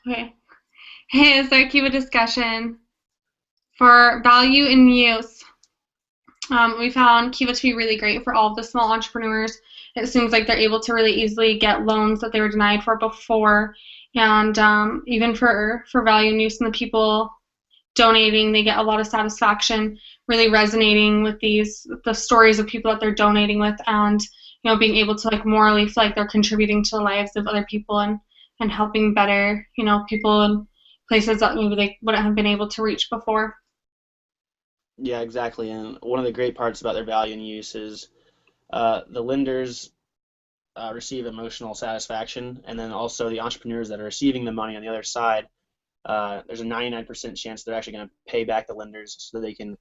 Okay. Hey, it's our Keva Discussion for value in use. We found Kiva to be really great for all of the small entrepreneurs. It seems like they're able to really easily get loans that they were denied for before, and even for value in use and the people donating, they get a lot of satisfaction, really resonating with the stories of people that they're donating with, and being able to like morally feel like they're contributing to the lives of other people and helping better people in places that maybe they wouldn't have been able to reach before. Yeah, exactly. And one of the great parts about their value and use is the lenders receive emotional satisfaction, and then also the entrepreneurs that are receiving the money on the other side, there's a 99% chance they're actually going to pay back the lenders so that they can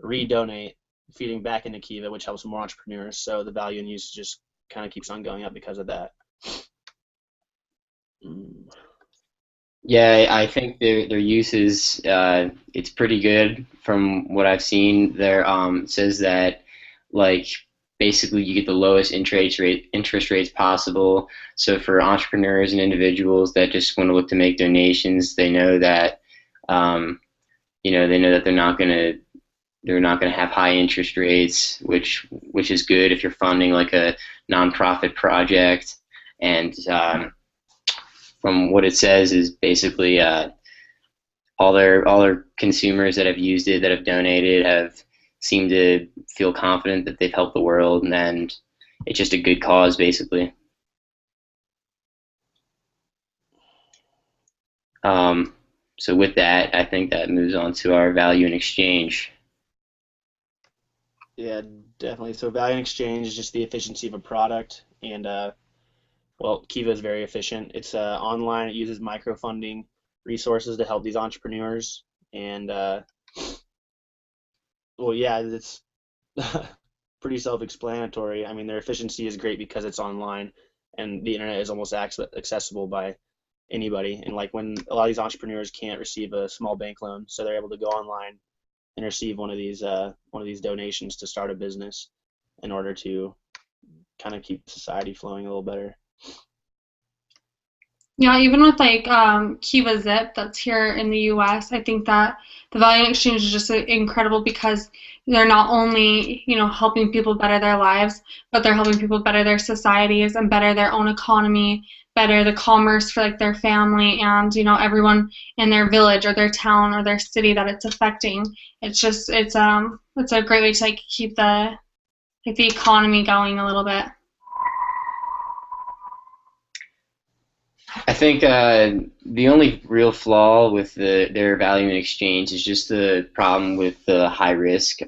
redonate, feeding back into Kiva, which helps more entrepreneurs. So the value and use just kind of keeps on going up because of that. Mm. Yeah, I think their use is it's pretty good from what I've seen. There it says that like basically you get the lowest interest rates possible. So for entrepreneurs and individuals that just want to look to make donations, they know that um, they know that they're not gonna have high interest rates, which is good if you're funding like a nonprofit project. And from what it says is basically all their consumers that have used it, that have donated, have seemed to feel confident that they've helped the world, and it's just a good cause, basically. Um, so with that, I think that moves on to our value in exchange. Yeah, definitely. So value in exchange is just the efficiency of a product, and well, Kiva is very efficient. It's online. It uses microfunding resources to help these entrepreneurs, and well, yeah, it's pretty self-explanatory. I mean, their efficiency is great because it's online, and the internet is almost accessible by anybody. And like when a lot of these entrepreneurs can't receive a small bank loan, so they're able to go online and receive one of these donations to start a business in order to kind of keep society flowing a little better. Yeah, even with like Kiva Zip that's here in the US, I think that the value in exchange is just incredible because they're not only, helping people better their lives, but they're helping people better their societies and better their own economy, better the commerce for like their family and, everyone in their village or their town or their city that it's affecting. It's a great way to like keep the economy going a little bit. I think the only real flaw with their value in exchange is just the problem with the high risk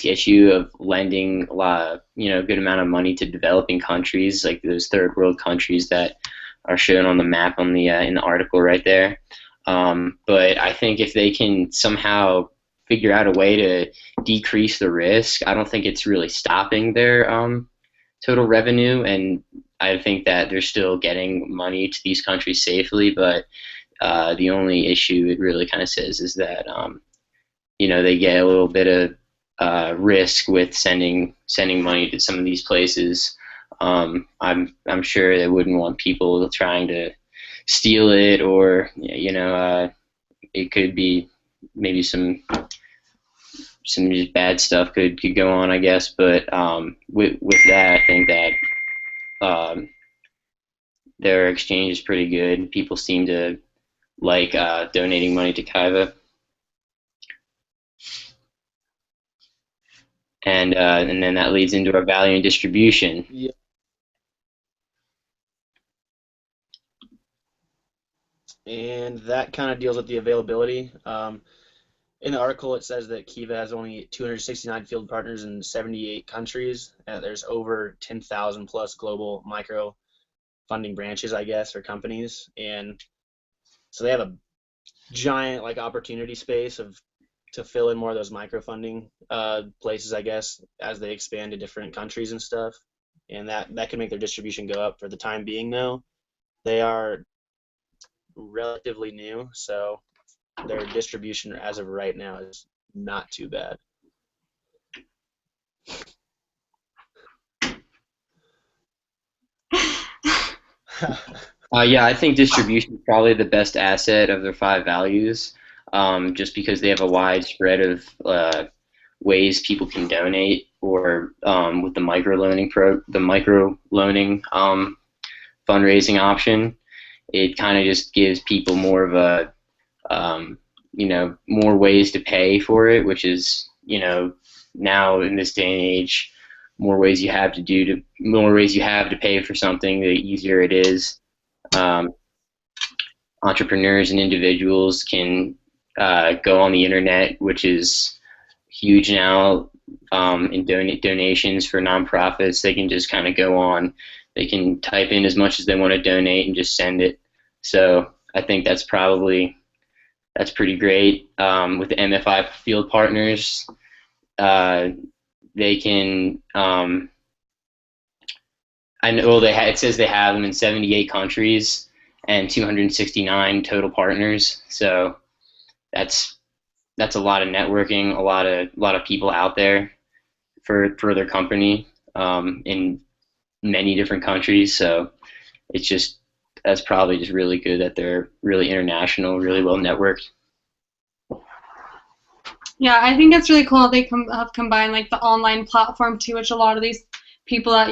issue of lending a lot, good amount of money to developing countries, like those third world countries that are shown on the map on the in the article right there. But I think if they can somehow figure out a way to decrease the risk, I don't think it's really stopping their total revenue, and I think that they're still getting money to these countries safely. But the only issue it really kind of says is that they get a little bit of risk with sending money to some of these places. I'm sure they wouldn't want people trying to steal it, or it could be maybe some just bad stuff could go on, I guess. But with that, I think that um, their exchange is pretty good. People seem to like donating money to Kaiva, and then that leads into our value and distribution. Yeah, and that kind of deals with the availability. In the article, it says that Kiva has only 269 field partners in 78 countries. There's over 10,000 plus global micro funding branches, I guess, or companies, and so they have a giant like opportunity space of to fill in more of those micro funding places, I guess, as they expand to different countries and stuff, and that can make their distribution go up. For the time being, though, they are relatively new, so their distribution as of right now is not too bad. Yeah, I think distribution is probably the best asset of their five values, just because they have a wide spread of ways people can donate, or with the micro loaning fundraising option, it kind of just gives people more of a more ways to pay for it, which is, now in this day and age, more ways you have to pay for something, the easier it is. Um, Entrepreneurs and individuals can go on the internet, which is huge now, and donate donations for nonprofits. They can just kind of go on. They can type in as much as they want to donate and just send it. So I think that's pretty great. With the MFI field partners, uh, they can. I know, well, it says they have them in 78 countries and 269 total partners. So that's that's a lot of networking, a lot of people out there for their company, in many different countries. So it's just that's probably just really good that they're really international, really well networked. Yeah, I think it's really cool how they have combined like the online platform too, which a lot of these people that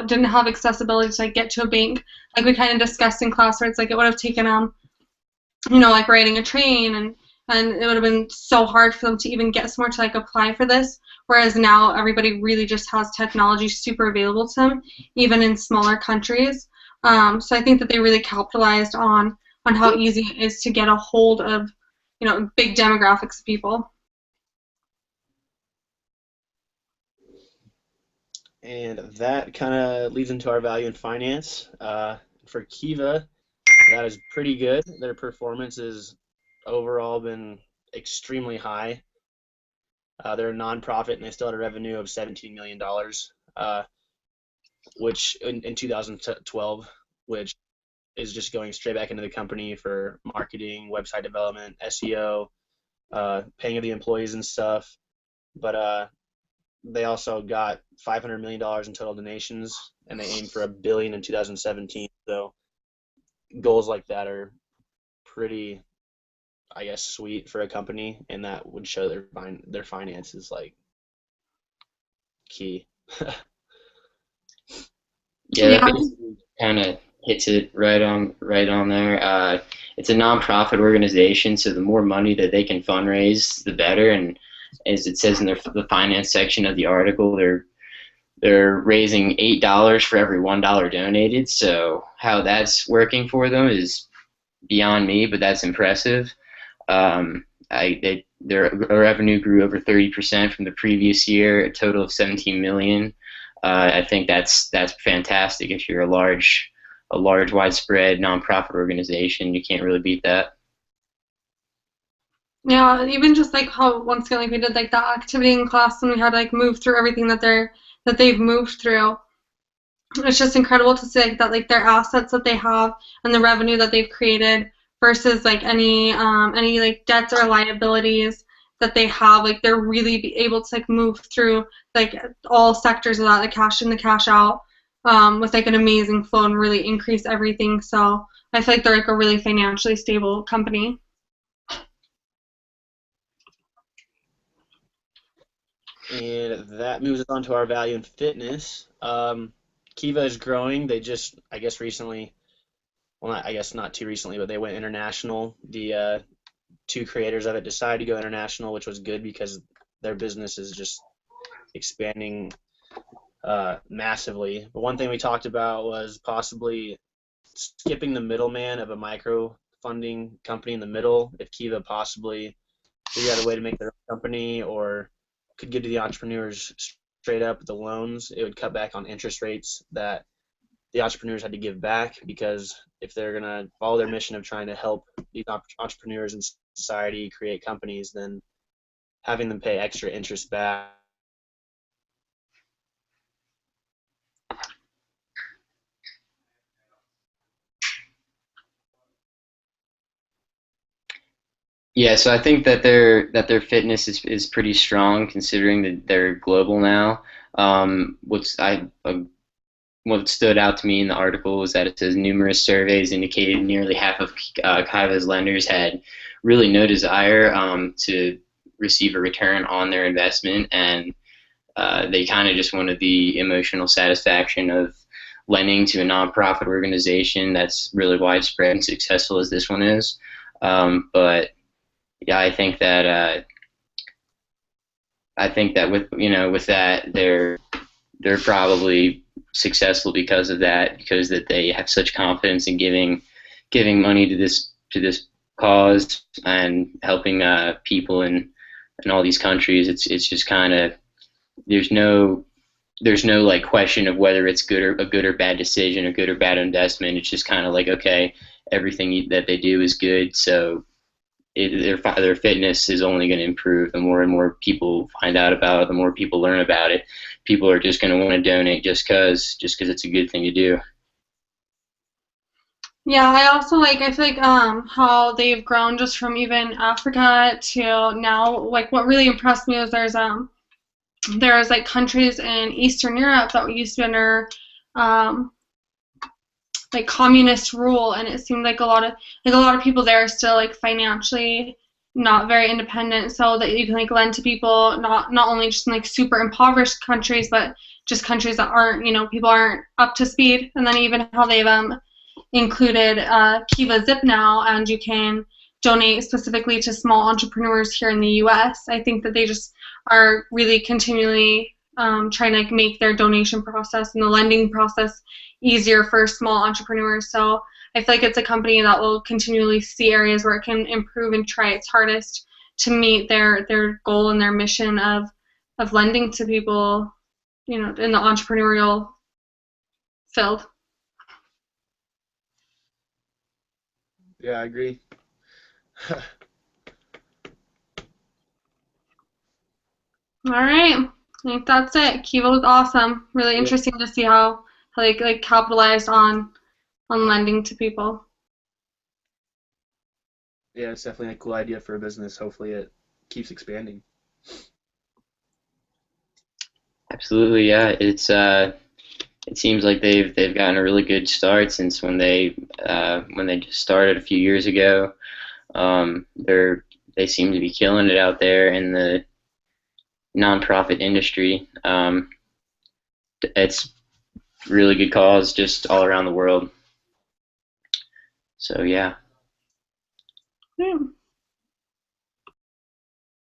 didn't have accessibility to like get to a bank, like we kind of discussed in class, where it's like it would have taken them, like riding a train, and it would have been so hard for them to even get somewhere to like apply for this. Whereas now everybody really just has technology super available to them, even in smaller countries. So I think that they really capitalized on how easy it is to get a hold of, big demographics of people. And that kind of leads into our value in finance. For Kiva, that is pretty good. Their performance has overall been extremely high. They're a nonprofit and they still had a revenue of $17 million, which in 2012, which is just going straight back into the company for marketing, website development, SEO, paying of the employees and stuff. But they also got $500 million in total donations, and they aim for $1 billion in 2017. So goals like that are pretty, I guess, sweet for a company, and that would show their finances like key. Yeah, that Yeah, basically kind of hits it right on there. It's a nonprofit organization, so the more money that they can fundraise, the better. And as it says in the finance section of the article, they're raising $8 for every $1 donated. So how that's working for them is beyond me, but that's impressive. Their revenue grew over 30% from the previous year, a total of 17 million. I think that's fantastic. If you're a large widespread nonprofit organization, you can't really beat that. yeah, even just like how once again like we did like that activity in class, and we had to like move through everything that they've moved through. It's just incredible to see like that, like their assets that they have and the revenue that they've created versus like any like debts or liabilities that they have. Like they're really able to like move through like all sectors of that, the cash in, the cash out, with like an amazing flow and really increase everything. So I feel like they're like a really financially stable company. And that moves us on to our value in fitness. Kiva is growing. They just, I guess, recently, well, I guess not too recently, but they went international. The two creators of it decided to go international, which was good because their business is just expanding massively. But one thing we talked about was possibly skipping the middleman of a micro funding company in the middle. If Kiva possibly figured out a way to make their own company, or could give to the entrepreneurs straight up with the loans, it would cut back on interest rates that the entrepreneurs had to give back, because if they're going to follow their mission of trying to help these entrepreneurs in society create companies, then having them pay extra interest back. Yeah, so I think that their fitness is pretty strong considering that they're global now. What's I what stood out to me in the article was that it says numerous surveys indicated nearly half of Keva's lenders had really no desire to receive a return on their investment, and they kind of just wanted the emotional satisfaction of lending to a nonprofit organization that's really widespread and successful as this one is. But yeah, I think that with that they're probably successful because of that, because that they have such confidence in giving money to this cause and helping people in all these countries. It's just kind of there's no like question of whether it's a good or bad decision, a good or bad investment. It's just kind of like, okay, everything that they do is good, so their fitness is only going to improve. The more and more people find out about it, the more people learn about it. People are just going to want to donate just because it's a good thing to do. Yeah, I also like I feel like how they've grown just from even Africa to now. Like what really impressed me was there's like countries in Eastern Europe that used to be under um like communist rule, and it seemed like a lot of people there are still like financially not very independent, so that you can like lend to people not only just in like super impoverished countries, but just countries that aren't, people aren't up to speed. And then even how they've included Kiva Zip now, and you can donate specifically to small entrepreneurs here in the U.S. I think that they just are really continually trying to make their donation process and the lending process easier for small entrepreneurs. So I feel like it's a company that will continually see areas where it can improve and try its hardest to meet their goal and their mission of lending to people, in the entrepreneurial field. Yeah, I agree. All right. I think that's it. Kiva was awesome. Really Yeah, interesting to see how they like capitalized on lending to people. yeah, it's definitely a cool idea for a business. Hopefully, it keeps expanding. Absolutely, yeah. It seems like they've gotten a really good start since when they just started a few years ago. They seem to be killing it out there in the nonprofit industry. It's really good cause just all around the world. So yeah. Yeah.